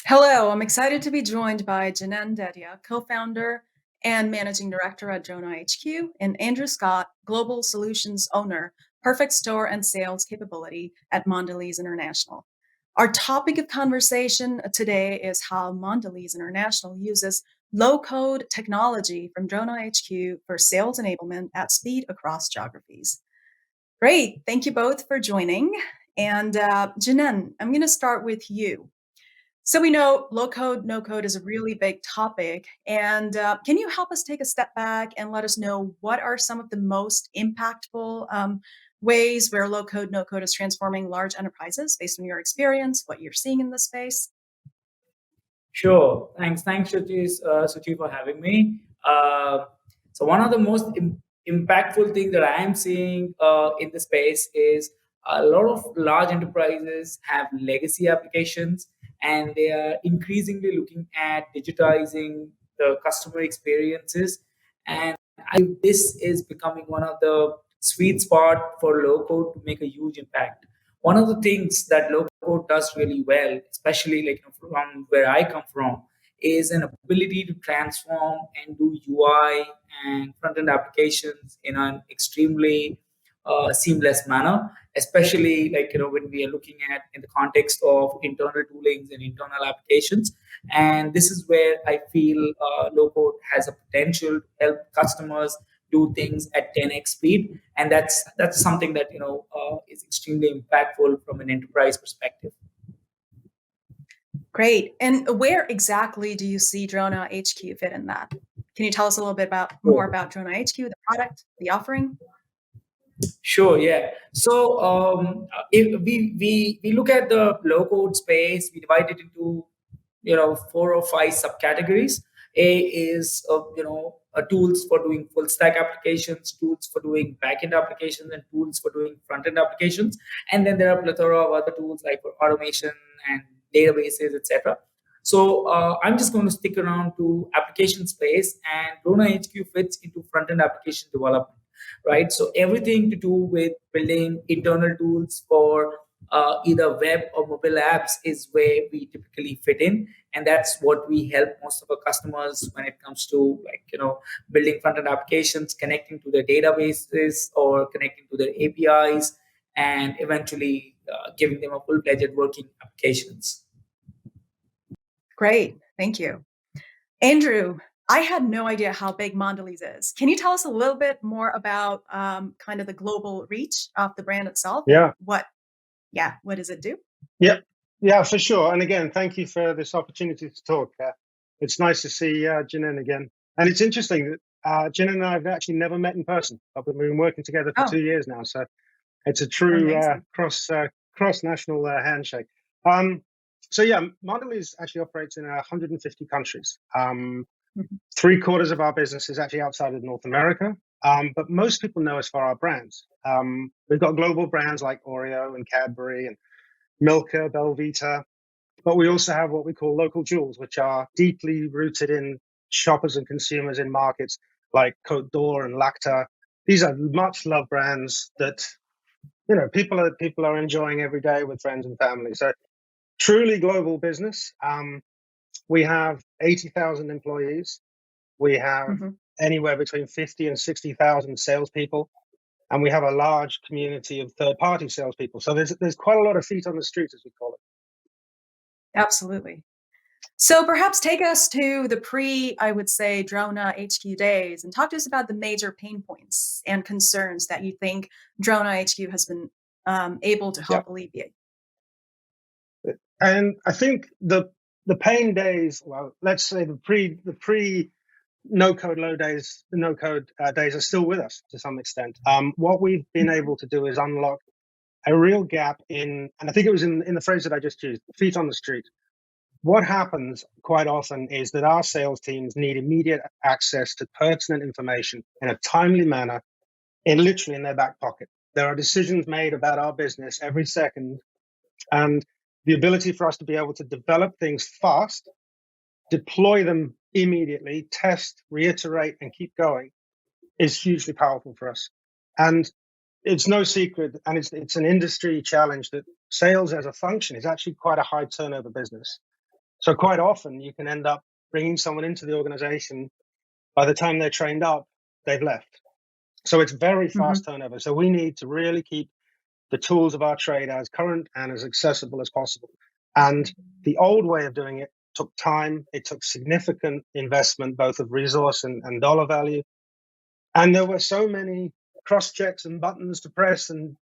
Hello, I'm excited to be joined by Janan Dedia, co-founder and managing director at DronaHQ, and Andrew Scott, global solutions owner, perfect store and sales capability at Mondelez International. Our topic of conversation today is how Mondelez International uses low-code technology from DronaHQ for sales enablement at speed across geographies. Great, thank you both for joining. And Janan, I'm going to start with you. So we know low code, no code is a really big topic. And can you help us take a step back and let us know what are some of the most impactful ways where low code, no code is transforming large enterprises based on your experience, what you're seeing in the space? Sure. Thanks, Suchi, for having me. So one of the most impactful things that I am seeing in the space is a lot of large enterprises have legacy applications, and they are increasingly looking at digitizing the customer experiences. And this is becoming one of the sweet spot for low code to make a huge impact. One of the things that low code does really well, especially from where I come from, is an ability to transform and do UI and front end applications in an extremely seamless manner. Especially when we are looking at in the context of internal toolings and internal applications, and this is where I feel low code has a potential to help customers do things at 10x speed, and that's something that is extremely impactful from an enterprise perspective. Great. And where exactly do you see Drona HQ fit in that? Can you tell us a little bit more Sure. about Drona HQ, the product, the offering? Sure, yeah. So if we look at the low code space, we divide it into 4 or 5 subcategories. A is tools for doing full stack applications, tools for doing backend applications, and tools for doing front end applications. And then there are a plethora of other tools like for automation and databases, etc. So I'm just going to stick around to application space, and Rona HQ fits into front end application development, right? So everything to do with building internal tools for either web or mobile apps is where we typically fit in, and that's what we help most of our customers when it comes to building front end applications, connecting to their databases or connecting to their APIs, and eventually giving them a full-fledged working applications. Great. Thank you. Andrew, I had no idea how big Mondelez is. Can you tell us a little bit more about kind of the global reach of the brand itself and Yeah, what does it do? yeah, yeah, for sure. And again, thank you for this opportunity to talk. It's nice to see Janan again. And it's interesting that Janan and I have actually never met in person, but we've been working together for Oh, 2 years now. So it's a true amazing. cross national handshake. Um, so yeah, Mondelez actually operates in 150 countries. Mhm. 3/4 of our business is actually outside of North America. But most people know us for our brands. We've got global brands like Oreo and Cadbury and Milka, Belvita, but we also have what we call local jewels, which are deeply rooted in shoppers and consumers in markets like Cote d'Or and Lacta. These are much loved brands that people are enjoying every day with friends and family. So truly global business. We have 80,000 employees. We have Mhm. anywhere between 50 and 60,000 salespeople, and we have a large community of third-party salespeople. So there's quite a lot of feet on the street, as we call it. Absolutely. So perhaps take us to the I would say, Drona HQ days and talk to us about the major pain points and concerns that you think Drona HQ has been able to Yeah, help alleviate. and I think the pain days, well, let's say the pre no code low days, the no code days are still with us to some extent. What we've been able to do is unlock a real gap in, and I think it was in the phrase that I just used, feet on the street. What happens quite often is that our sales teams need immediate access to pertinent information in a timely manner, literally in their back pocket. There are decisions made about our business every second, and the ability for us to be able to develop things fast, deploy them immediately, test, reiterate, and keep going is hugely powerful for us. And it's no secret, and it's an industry challenge that sales as a function is actually quite a high turnover business. So quite often you can end up bringing someone into the organization. By the time they're trained up, they've left. So it's very fast turnover. So we need to really keep the tools of our trade as current and as accessible as possible. And the old way of doing it took time. It took significant investment, both of resource and dollar value. And there were so many cross checks and buttons to press and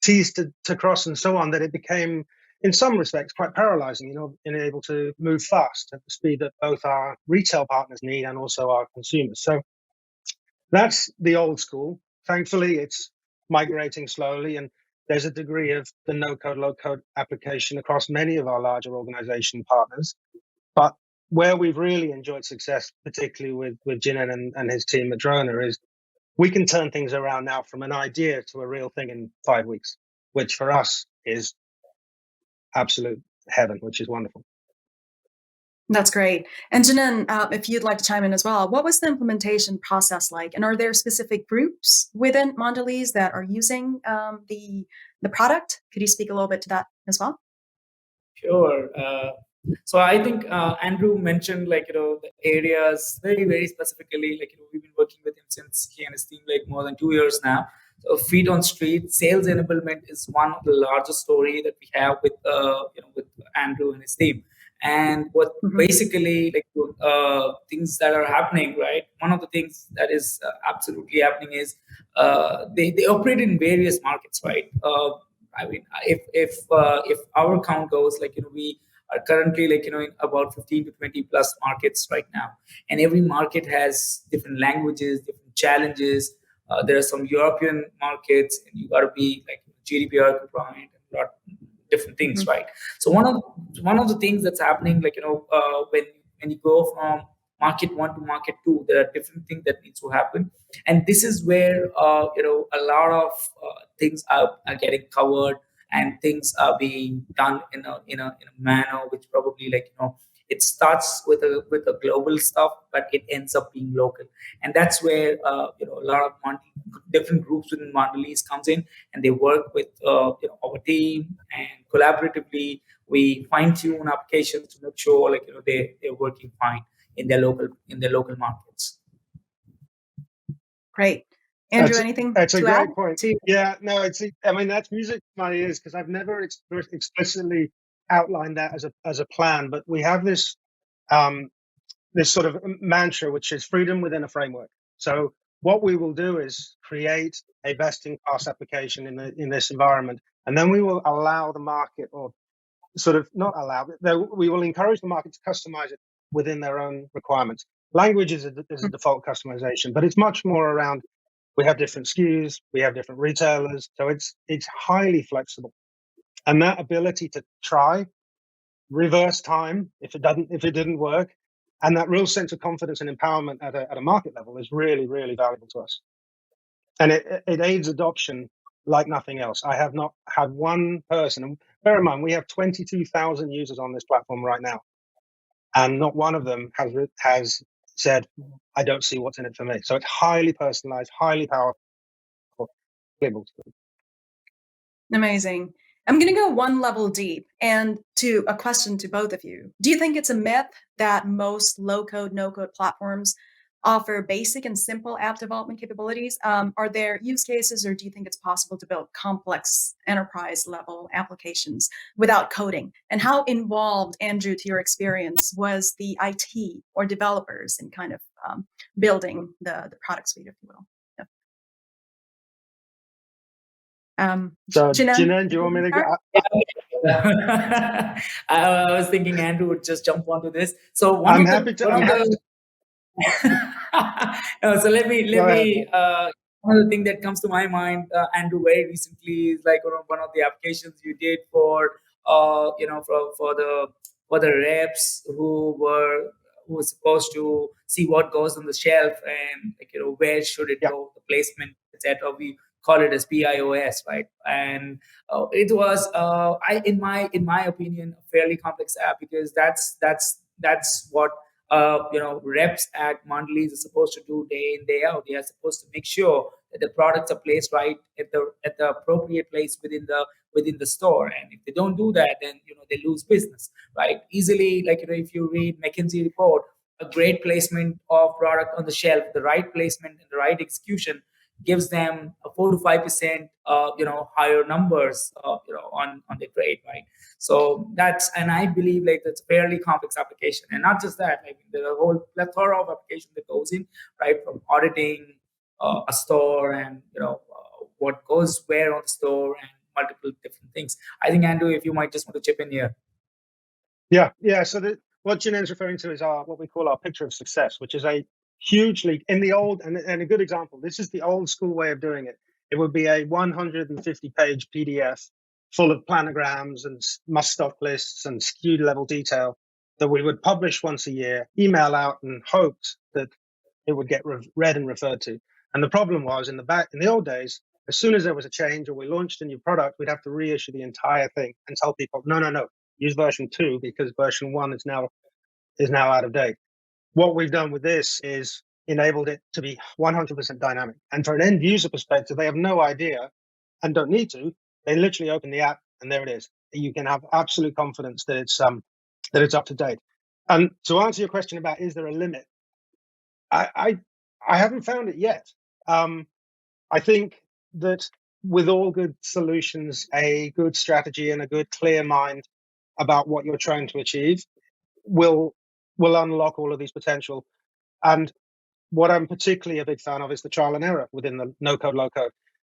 T's to cross and so on, that it became, in some respects, quite paralyzing, being able to move fast at the speed that both our retail partners need and also our consumers. So that's the old school. Thankfully, it's migrating slowly, and there's a degree of the no-code, low-code application across many of our larger organization partners. But where we've really enjoyed success, particularly with Jinan and his team at Drona, is we can turn things around now from an idea to a real thing in 5 weeks, which for us is absolute heaven, which is wonderful. That's great. And Jinan, if you'd like to chime in as well, what was the implementation process like? And are there specific groups within Mondelez that are using the product? Could you speak a little bit to that as well? Sure. So I think Andrew mentioned the areas very specifically. We've been working with him since he and his team more than 2 years now. So feet on street, sales enablement is one of the largest story that we have with with Andrew and his team. And what basically things that are happening, right? One of the things that is absolutely happening is they operate in various markets, right? I mean, if our count goes, we are currently in about 15 to 20 plus markets right now, and every market has different languages, different challenges. There are some European markets, and you got to be GDPR compliant and a lot different things, right? So one of the things that's happening, when you go from market one to market two, there are different things that needs to happen, and this is where a lot of things are getting covered, and things are being done in a manner which probably it starts with a global stuff, but it ends up being local, and that's where a lot of different groups within Mondelez comes in, and they work with our team, and collaboratively we fine tune applications to make sure they're working fine in their local markets. Great. Andrew, anything that's a to great add? point. Yeah, no, that's music to my ears, because I've never explicitly outlined that as a plan, but we have this this sort of mantra, which is freedom within a framework. So what we will do is create a best-in-class application in this environment, and then we will allow the market, or sort of not allow, we will encourage the market to customize it within their own requirements. Language is a default customization, but it's much more around, we have different SKUs, we have different retailers, so it's highly flexible. And that ability to try, reverse time if it didn't work, and that real sense of confidence and empowerment at a market level is really, really valuable to us. And it aids adoption like nothing else. I have not had one person, and bear in mind, we have 22,000 users on this platform right now, and not one of them has said, I don't see what's in it for me. So it's highly personalized, highly powerful. Amazing. I'm going to go one level deep, and to a question to both of you. Do you think it's a myth that most low-code, no-code platforms offer basic and simple app development capabilities? Are there use cases, or do you think it's possible to build complex enterprise-level applications without coding? And how involved, Andrew, to your experience, was the IT or developers in kind of building the product suite, if you will? So, Jinan, do you want me to go? I was thinking Andrew would just jump onto this. So I'm happy to. No, so let me. One of the things that comes to my mind, Andrew, very recently is one of the applications you did for for the reps who were supposed to see what goes on the shelf, and where should it go, the placement, etc. We call it as PIOS, right? And it was, in my opinion, a fairly complex app, because that's what reps at Mondelez are supposed to do day in, day out. They are supposed to make sure that the products are placed right at the appropriate place within the store. And if they don't do that, then they lose business, right? Easily, like if you read McKinsey report, a great placement of product on the shelf, the right placement and the right execution gives them a 4 to 5% higher numbers on the trade, right? So and I believe like that's a fairly complex application. And not just that, like there's a whole plethora of application that goes in, right? From auditing a store and what goes where on the store and multiple different things. I think, Andrew, if you might just want to chip in here. Yeah. So what Janen's referring to is what we call our picture of success, which is a hugely in the old and a good example. This is the old school way of doing it. It would be a 150-page PDF full of planograms and must-stock lists and SKU level detail that we would publish once a year, email out, and hoped that it would get read and referred to. And the problem was in the old days, as soon as there was a change or we launched a new product, we'd have to reissue the entire thing and tell people, no, use version 2 because version 1 is now out of date. What we've done with this is enabled it to be 100% dynamic. And for an end user perspective, they have no idea and don't need to. They literally open the app and there it is. You can have absolute confidence that it's up to date. And to answer your question about is there a limit, I haven't found it yet. I think that with all good solutions, a good strategy and a good clear mind about what you're trying to achieve will unlock all of these potential. And what I'm particularly a big fan of is the trial and error within the no-code, low-code.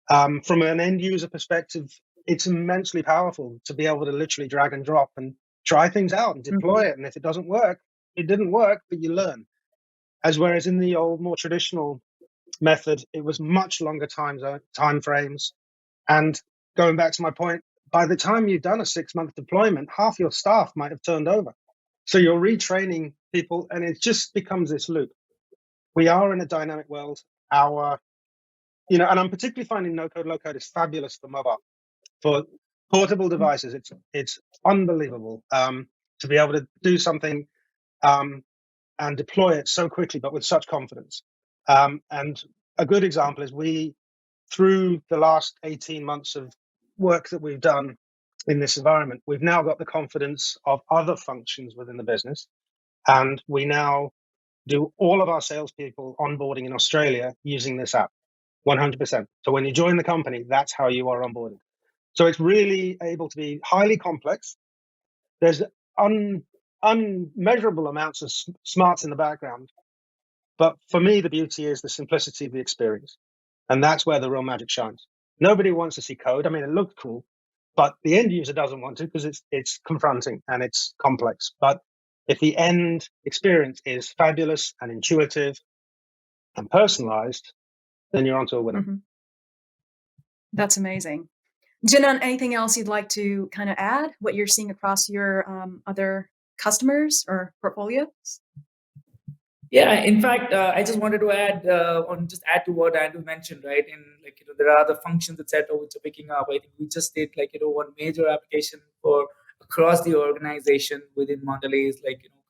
From an end user perspective, it's immensely powerful to be able to literally drag and drop and try things out and deploy it. And if it doesn't work, it didn't work, but you learn. Whereas in the old, more traditional method, it was much longer time frames. And going back to my point, by the time you've done a 6-month deployment, half your staff might have turned over. So you're retraining people, and it just becomes this loop. We are in a dynamic world. And I'm particularly finding no-code, low-code is fabulous for mobile. For portable devices, it's unbelievable to be able to do something and deploy it so quickly, but with such confidence. And a good example is through the last 18 months of work that we've done in this environment, we've now got the confidence of other functions within the business. And we now do all of our salespeople onboarding in Australia using this app, 100%. So when you join the company, that's how you are onboarded. So it's really able to be highly complex. There's unmeasurable amounts of smarts in the background. But for me, the beauty is the simplicity of the experience. And that's where the real magic shines. Nobody wants to see code. I mean, it looks cool, but the end user doesn't want to because it's confronting and it's complex. But if the end experience is fabulous and intuitive and personalized, then you're onto a winner. Mm-hmm. That's amazing. Jinan, anything else you'd like to kind of add, what you're seeing across your other customers or portfolios? Yeah, in fact, I just wanted to add to what Andrew mentioned, right? And there are other functions, etc., which are picking up. I think we just did one major application for across the organization within Mondelez,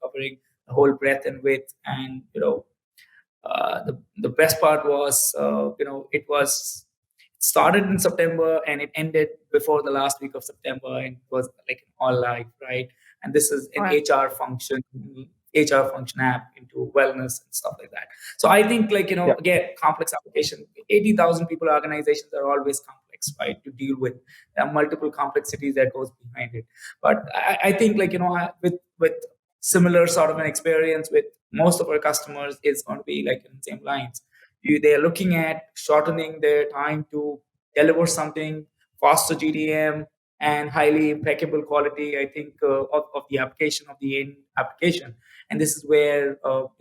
covering the whole breadth and width. And the best part was it started in September and it ended before the last week of September, and it was all live, right? And this is an HR function app into wellness and stuff like that. So I think again, complex application, 80,000 people organizations are always complex, right, to deal with. There are multiple complexities that goes behind it. But I think with similar sort of an experience with most of our customers is going to be in the same lines. They're looking at shortening their time to deliver something, faster GTM, and highly impeccable quality, I think, of the application, of the end application. And this is where low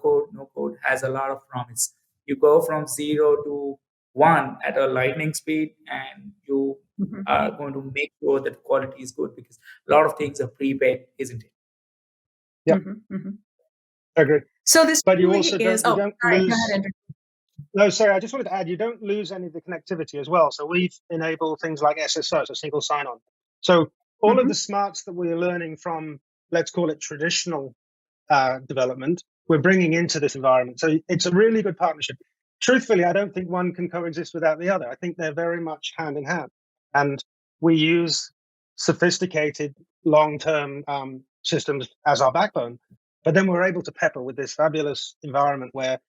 code, no code has a lot of promise. You go from 0 to 1 at a lightning speed, and you are going to make sure that quality is good because a lot of things are pre-baked, isn't it? Yeah, agree. So this, but you also is, don't lose. Go ahead, Andrew. No, sorry, I just wanted to add, you don't lose any of the connectivity as well. So we've enabled things like SSO, so single sign-on. So all of the smarts that we're learning from, let's call it traditional development, we're bringing into this environment. So it's a really good partnership. Truthfully, I don't think one can coexist without the other. I think they're very much hand in hand. And we use sophisticated long-term systems as our backbone, but then we're able to pepper with this fabulous environment where,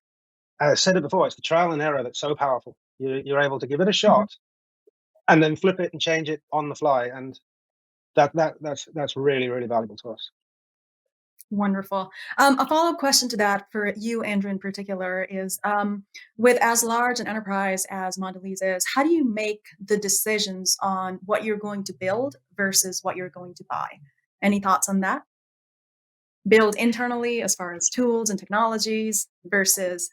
as I said it before, it's the trial and error that's so powerful. You're able to give it a shot and then flip it and change it on the fly, and that's really, really valuable to us. Wonderful. A follow-up question to that for you, Andrew, in particular, is with as large an enterprise as Mondelez is, how do you make the decisions on what you're going to build versus what you're going to buy? Any thoughts on that? Build internally as far as tools and technologies versus.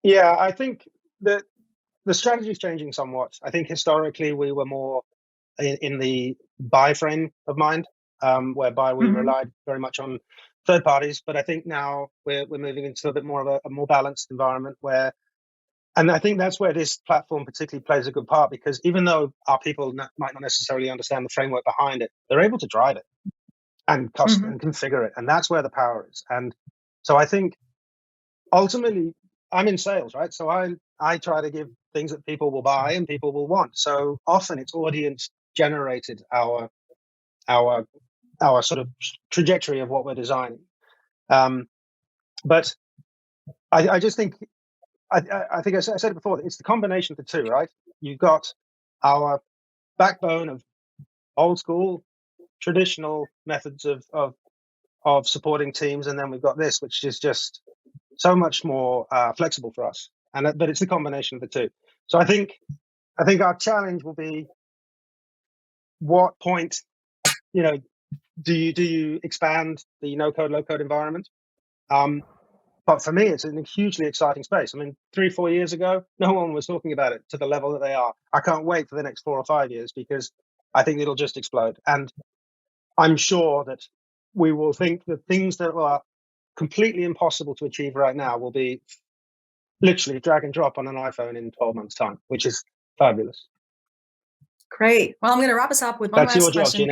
Yeah, I think that the strategy is changing somewhat. I think historically we were more in the buy frame of mind, whereby we relied very much on third parties. But I think now we're moving into a bit more of a more balanced environment where, and I think that's where this platform particularly plays a good part, because even though our people might not necessarily understand the framework behind it, they're able to drive it and custom and configure it, and that's where the power is. And so I think ultimately, I'm in sales, right? So I try to give things that people will buy and people will want. So often it's audience generated our sort of trajectory of what we're designing. But I just think I think I said it before. It's the combination of the two, right? You've got our backbone of old school, traditional methods of supporting teams, and then we've got this, which is just so much more flexible for us. But it's the combination of the two. So I think our challenge will be, what point, do you expand the no-code, low-code environment? But for me, it's a hugely exciting space. I mean, 3-4 years ago, no one was talking about it to the level that they are. I can't wait for the next 4 or 5 years, because I think it'll just explode. And I'm sure that we will think that things that are completely impossible to achieve right now will be literally drag and drop on an iPhone in 12 months' time, which is fabulous. Great. Well, I'm going to wrap us up with one last question.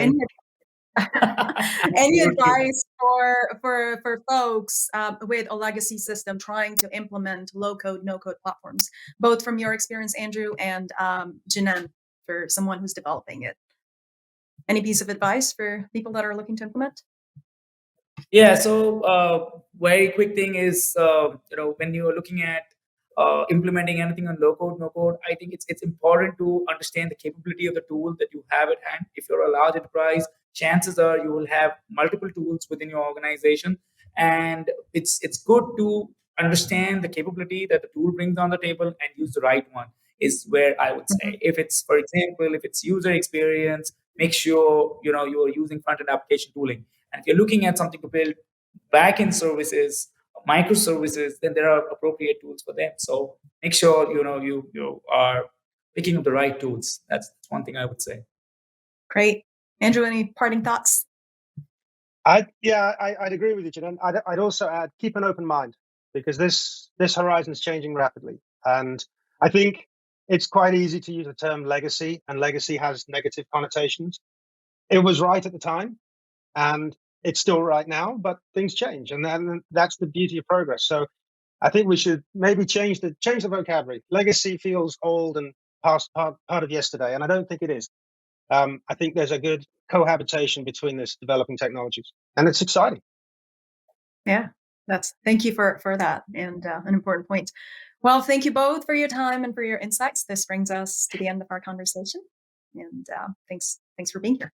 Any advice for folks with a legacy system trying to implement low-code, no-code platforms, both from your experience, Andrew, and Janan, for someone who's developing it? Any piece of advice for people that are looking to implement? Yeah, so very quick thing is, when you're looking at implementing anything on low code, no code, I think it's important to understand the capability of the tool that you have at hand. If you're a large enterprise, chances are you will have multiple tools within your organization, and it's good to understand the capability that the tool brings on the table and use the right one, is where I would say. If it's, for example, if it's user experience, make sure you are using front-end application tooling. And if you're looking at something to build back-end services, microservices, then there are appropriate tools for them. So make sure you are picking up the right tools. That's one thing I would say. Great. Andrew, any parting thoughts? I'd agree with you, Janan. I'd also add, keep an open mind, because this horizon is changing rapidly. And I think it's quite easy to use the term legacy, and legacy has negative connotations. It was right at the time, and it's still right now, but things change, and then that's the beauty of progress. So I think we should maybe change the vocabulary. Legacy feels old and past part of yesterday, and I don't think it is. I think there's a good cohabitation between this developing technologies, and it's exciting. Yeah, thank you for that, and an important point. Well, thank you both for your time and for your insights. This brings us to the end of our conversation, and thanks for being here.